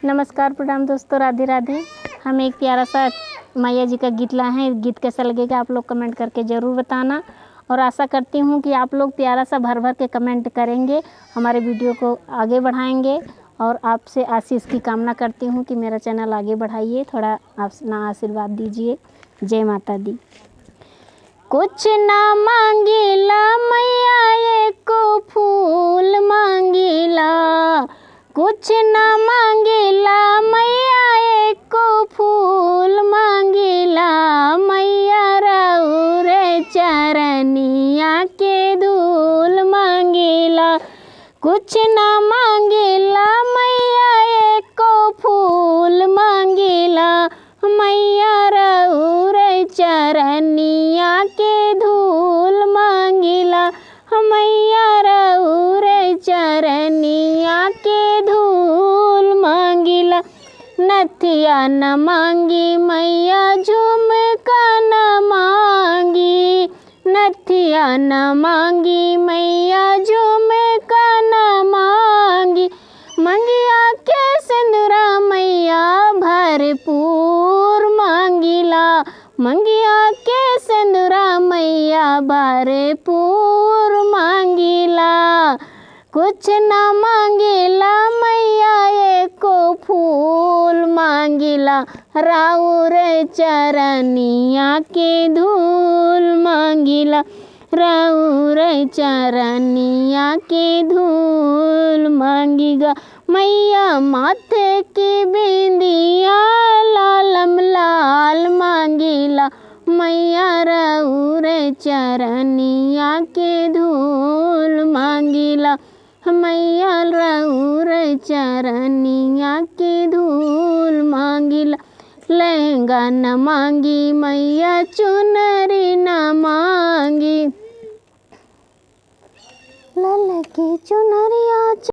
नमस्कार प्रणाम दोस्तों, राधे राधे। हम एक प्यारा सा मैया जी का गीत लाए हैं। गीत कैसा लगेगा आप लोग कमेंट करके ज़रूर बताना, और आशा करती हूँ कि आप लोग प्यारा सा भर भर के कमेंट करेंगे, हमारे वीडियो को आगे बढ़ाएंगे। और आपसे आशीष की कामना करती हूँ कि मेरा चैनल आगे बढ़ाइए, थोड़ा अपना आशीर्वाद दीजिए। जय माता दी। कुछ ना मांगीला मैया एको फूल मांगीला, कुछ ना मांगीला मैया एको फूल मांगीला, मैया राउर चरनिया के धूल मांगीला। कुछ ना मांगीला मैया एको फूल मांगीला, मैया राउर चरनिया के धूल मांगीला, मैया राउर चरनिया के धूल मांगीला। नथिया न मांगी मैया झुमका न मांगी, नथिया न मांगी मैया झुमका न मांगी, मंगिया के सिंदूरा मैया भरपूर मांगीला, मंगिया के सिंदूरा मैया भरपूर मांगीला। कुछ न मांगीला मैया एको फूल मांगीला, राउर चरनिया के धूल मांगीला, राउर चरनिया के धूल मांगीगा। मैया माथे की बिंदिया लालम लाल मांगीला, मैया राउर चरनिया के धूल मांगीला, मैया राउर चरनिया के धूल मांगीला। लहंगा न मांगी मैया चुनरी न मांगी, ललकी चुनरिया